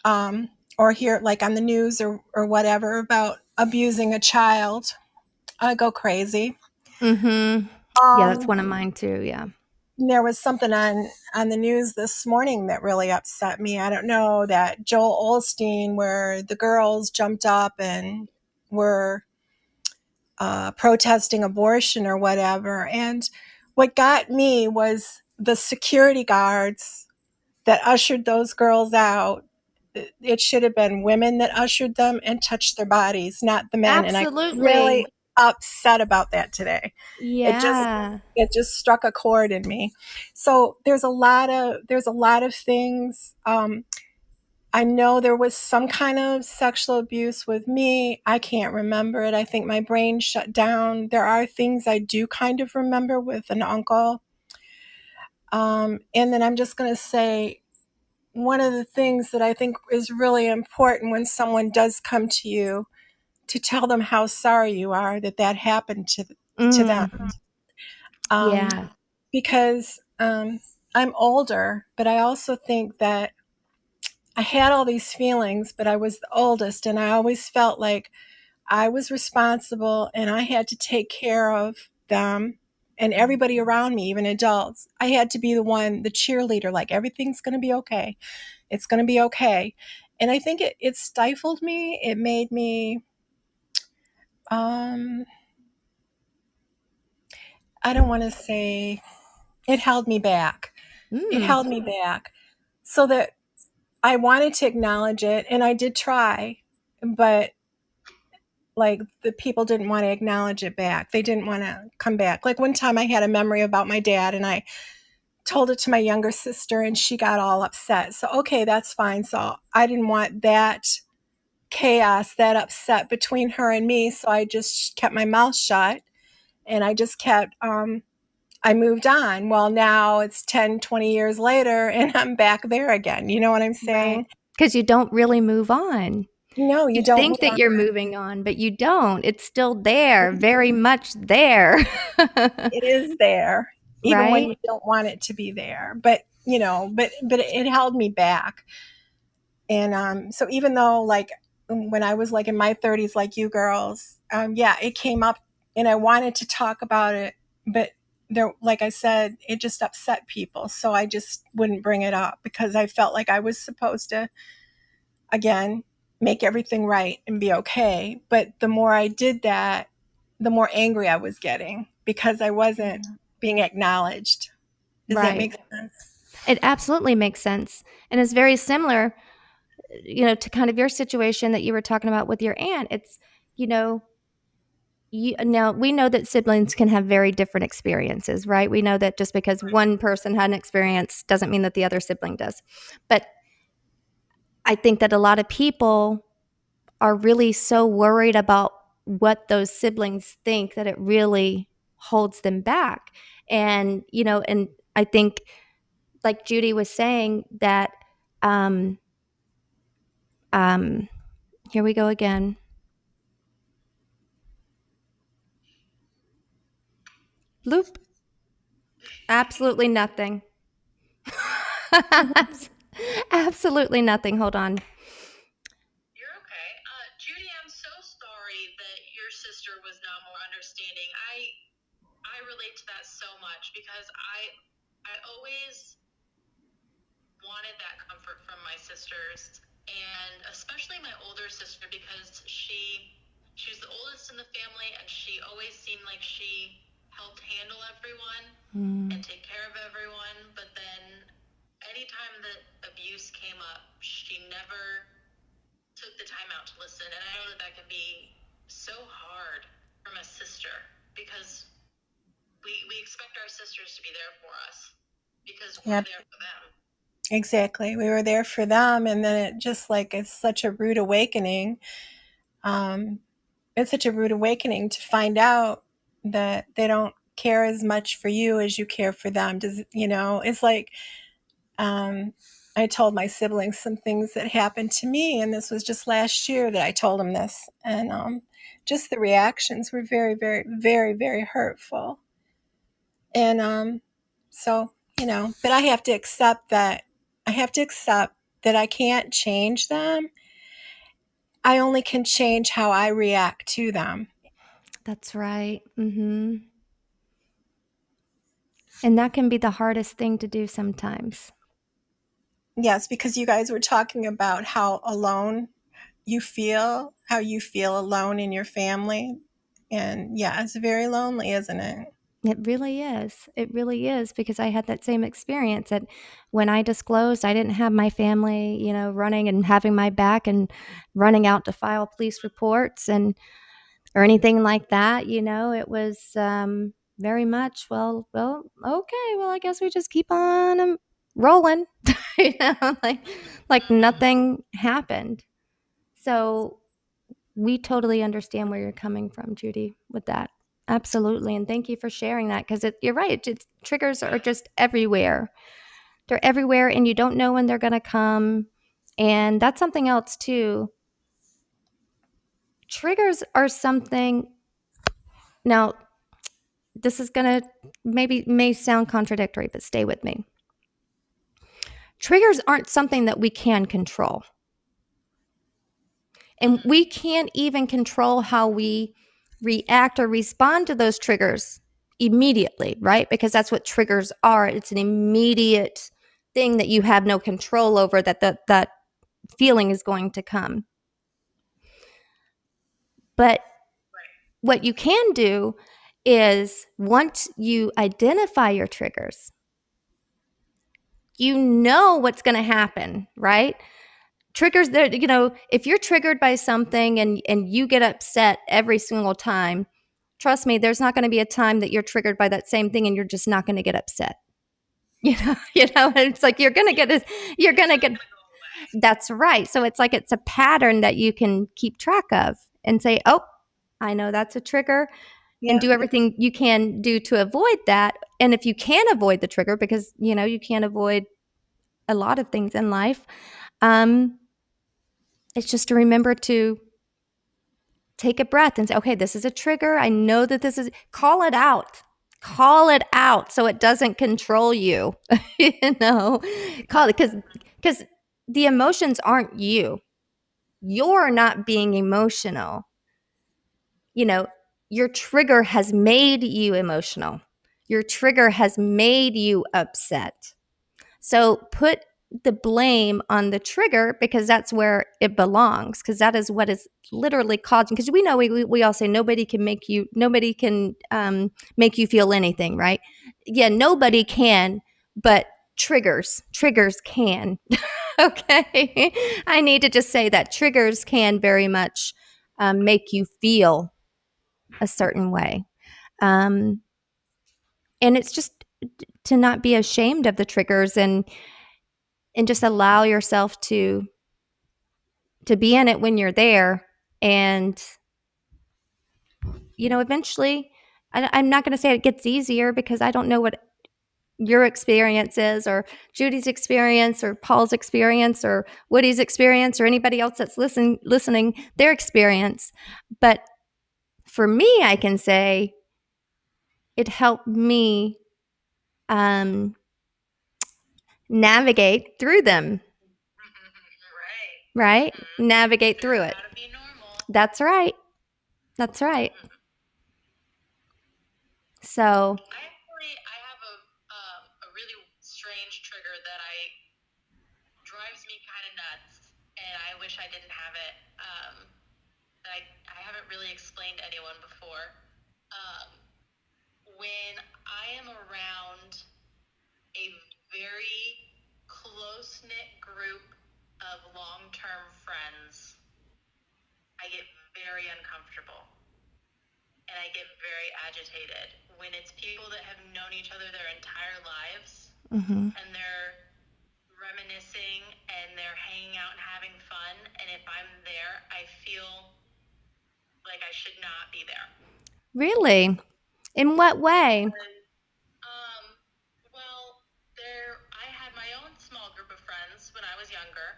S3: or hear like on the news or whatever about abusing a child, I go crazy.
S1: Mm-hmm. Yeah, that's
S3: Um,
S1: one of mine too. Yeah.
S3: there was something on the news this morning that really upset me. I don't know, that Joel Osteen, where the girls jumped up and were protesting abortion or whatever. And what got me was the security guards that ushered those girls out. It should have been women that ushered them and touched their bodies, not the men. And I really
S1: Absolutely.
S3: upset about that today. It just
S1: Yeah.
S3: it just struck a chord in me. So there's a lot of things. I know there was some kind of sexual abuse with me. I can't remember it. I think my brain shut down. There are things I do kind of remember with an uncle. And then I'm just going to say, one of the things that I think is really important when someone does come to you to tell them how sorry you are that that happened to them.
S1: Mm,
S3: Um,
S1: yeah.
S3: because I'm older, but I also think that I had all these feelings, but I was the oldest, and I always felt like I was responsible and I had to take care of them and everybody around me, even adults. I had to be the one, the cheerleader, like everything's going to be okay. It's going to be okay. And I think it stifled me. It made me, um, I don't want to say, it held me back. It
S1: Mm,
S3: held me back so that I wanted to acknowledge it and I did try, but like the people didn't want to acknowledge it back. They didn't want to come back. Like one time I had a memory about my dad and I told it to my younger sister and she got all upset. So, okay, that's fine. So I didn't want that chaos, that upset between her and me. So I just kept my mouth shut and I just kept, I moved on. Well, now it's 10, 20 years later and I'm back there again. You know what I'm
S1: right.
S3: saying?
S1: Because you don't really move on.
S3: No,
S1: You
S3: you don't
S1: think
S3: move
S1: that
S3: on.
S1: you're moving on, but you don't. It's still there, very much there.
S3: It is there, even when
S1: Right?
S3: you don't want it to be there. But, you know, but it held me back. And so even though like when I was like in my 30s, like you girls, yeah, it came up and I wanted to talk about it, but there, like I said, it just upset people. So I just wouldn't bring it up because I felt like I was supposed to, again, make everything right and be okay. But the more I did that, the more angry I was getting because I wasn't being acknowledged. Does that
S1: Right.
S3: make sense?
S1: It absolutely makes sense. And it's very similar, to kind of your situation that you were talking about with your aunt. It's, you know, now we know that siblings can have very different experiences, right? We know that just because one person had an experience doesn't mean that the other sibling does. But I think that a lot of people are really so worried about what those siblings think that it really holds them back. And I think, like Judy was saying, that um, um, here we go again. Loop. Absolutely nothing. Absolutely nothing. Hold on.
S2: You're okay. Judy, I'm so sorry that your sister was not more understanding. I relate to that so much because I always wanted that comfort from my sisters, and especially my older sister because she's the oldest in the family and she always seemed like she helped handle everyone and take care of everyone. But then anytime that abuse came up, she never took the time out to listen. And I know that that can be so hard from a sister because we expect our sisters to be there for us because we're
S3: Yep,
S2: there for them.
S3: exactly. We were there for them, and then it just like it's such a rude awakening. Um, it's such a rude awakening to find out that they don't care as much for you as you care for them. Does you know? It's like um, I told my siblings some things that happened to me, and this was just last year that I told them this, and just the reactions were very, very, very, very hurtful. And so, you know, but I have to accept that I have to accept that I can't change them. I only can change how I react to them.
S1: That's right. And that can be the hardest thing to do sometimes.
S3: Yes, because you guys were talking about how alone you feel, how you feel alone in your family. And yeah, it's very lonely, isn't it?
S1: It really is. It really is because I had that same experience that when I disclosed, I didn't have my family, running and having my back and running out to file police reports and or anything like that. It was very much okay. Well, I guess we just keep on rolling, like nothing happened. So we totally understand where you're coming from, Judy, with that. Absolutely. And thank you for sharing that because you're right. Triggers are just everywhere. They're everywhere and you don't know when they're going to come. And that's something else too. Triggers are something, now, this is going to maybe may sound contradictory, but stay with me. Triggers aren't something that we can control. And we can't even control how we react or respond to those triggers immediately, right? Because that's what triggers are. It's an immediate thing that you have no control over, that feeling is going to come. But what you can do is, once you identify your triggers, you know what's going to happen, right? Triggers that, if you're triggered by something and you get upset every single time, trust me, there's not going to be a time that you're triggered by that same thing and you're just not going to get upset. It's like you're going to get that's right. So it's like it's a pattern that you can keep track of and say, "Oh, I know that's a trigger." And do everything you can do to avoid that. And if you can avoid the trigger, because you can't avoid a lot of things in life, it's just to remember to take a breath and say, okay, this is a trigger. I know that this is, call it out. Call it out so it doesn't control you. Call it, because the emotions aren't you. You're not being emotional. Your trigger has made you emotional. Your trigger has made you upset. So put the blame on the trigger, because that's where it belongs, because that is what is literally causing, because we know we all say nobody can make you feel anything, right? Yeah, nobody can, but triggers can. Okay. I need to just say that triggers can very much make you feel a certain way. And it's just to not be ashamed of the triggers, and just allow yourself to be in it when you're there. And eventually, I'm not going to say it gets easier, because I don't know what your experience is, or Judy's experience, or Paul's experience, or Woody's experience, or anybody else that's listening their experience. But for me, I can say it helped me navigate through them. Right? Navigate through it.
S2: Gotta be normal.
S1: That's right. So
S2: I have a really strange trigger that drives me kind of nuts, and I wish I didn't have it. That I haven't really explained to anyone before. When I am around a very close-knit group of long-term friends, I get very uncomfortable and I get very agitated. When it's people that have known each other their entire lives, and they're reminiscing and they're hanging out and having fun, and if I'm there, I feel like I should not be there.
S1: really, in what way?
S2: Well, I had my own small group of friends when I was younger,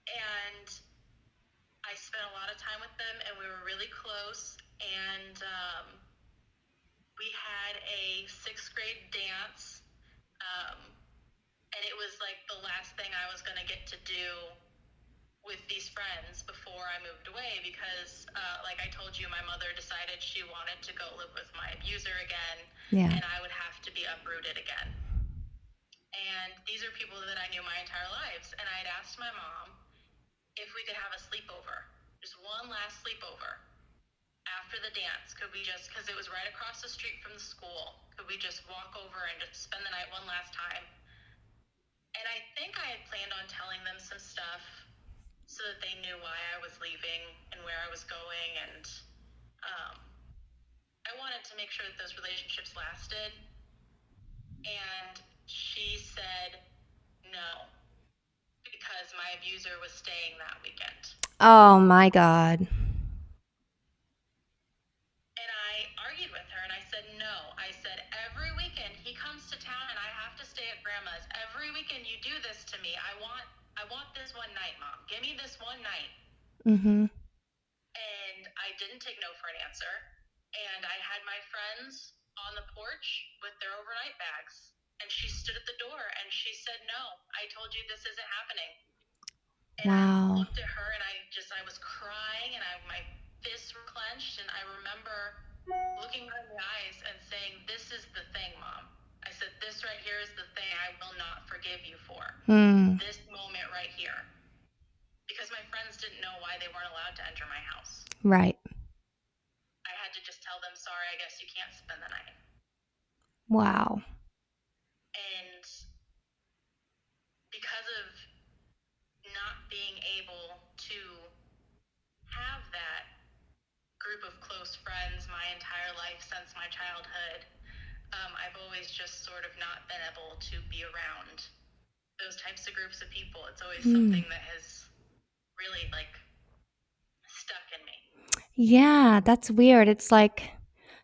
S2: and I spent a lot of time with them, and we were really close. And we had a sixth grade dance, and it was like the last thing I was going to get to do with these friends before I moved away, because like I told you, my mother decided she wanted to go live with my abuser again, and I would have to be uprooted again. And these are people that I knew my entire lives, and I had asked my mom if we could have a sleepover, just one last sleepover after the dance. Could we just, because it was right across the street from the school, could we just walk over and just spend the night one last time? And I think I had planned on telling them some stuff so that they knew why I was leaving and where I was going, and I wanted to make sure that those relationships lasted. And she said no, because my abuser was staying that weekend.
S1: Oh my God.
S2: And I I argued with her and I said, no. I said, every weekend he comes to town and I have to stay at grandma's. Every weekend you do this to me. I want this one night, Mom. Give me this one night.
S1: Mm-hmm.
S2: And I didn't take no for an answer. And I had my friends on the porch with their overnight bags. And she stood at the door and she said, no, I told you this isn't happening. And I
S1: Wow.
S2: looked at her and I was crying and my fists were clenched. And I remember looking her in the eyes and saying, this is the thing, Mom. I said, this right here is the thing I will not forgive you for. This moment right here. Because my friends didn't know why they weren't allowed to enter my house.
S1: Right.
S2: I had to just tell them, sorry, I guess you can't spend the night.
S1: Wow.
S2: And because of not being able to have that group of close friends my entire life since my childhood, I've always just sort of not been able to be around those types of groups of people. It's always something that has really stuck in me.
S1: Yeah, that's weird. It's like,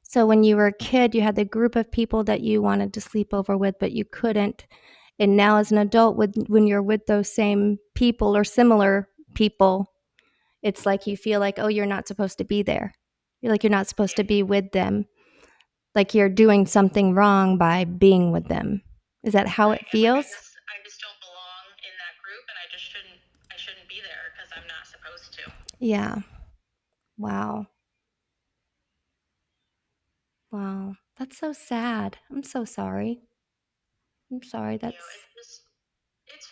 S1: so when you were a kid, you had the group of people that you wanted to sleep over with, but you couldn't. And now as an adult, when you're with those same people or similar people, it's like you feel like, oh, you're not supposed to be there. You're like, you're not supposed to be with them. Like you're doing something wrong by being with them. Is that how it feels?
S2: I just don't belong in that group, and I shouldn't be there because I'm not supposed to.
S1: Yeah. Wow. Wow. That's so sad. I'm so sorry. I'm sorry.
S2: It's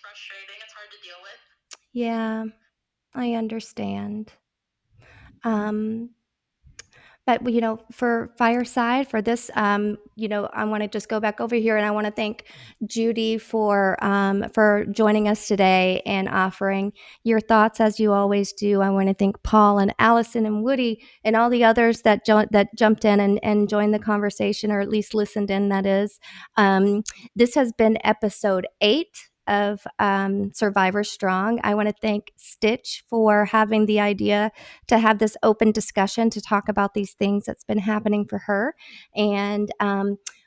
S2: frustrating. It's hard to deal with.
S1: Yeah, I understand. Um, But, for Fireside, for this, I want to just go back over here and I want to thank Judy for joining us today and offering your thoughts as you always do. I want to thank Paul and Allison and Woody and all the others that jumped in and joined the conversation, or at least listened in, that is. This has been episode 8 of Survivor Strong. I want to thank Stitch for having the idea to have this open discussion to talk about these things that's been happening for her. And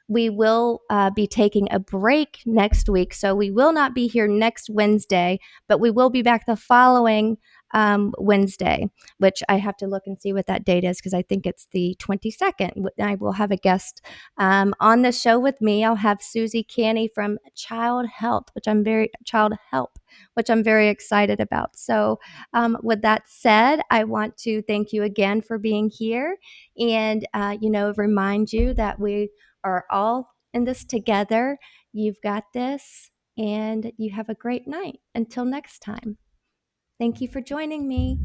S1: we will be taking a break next week. So we will not be here next Wednesday, but we will be back the following Wednesday, which I have to look and see what that date is because I think it's the 22nd. I will have a guest on the show with me. I'll have Susie Canny from Child Help, which I'm very excited about. So with that said, I want to thank you again for being here and, remind you that we are all in this together. You've got this, and you have a great night. Until next time. Thank you for joining me.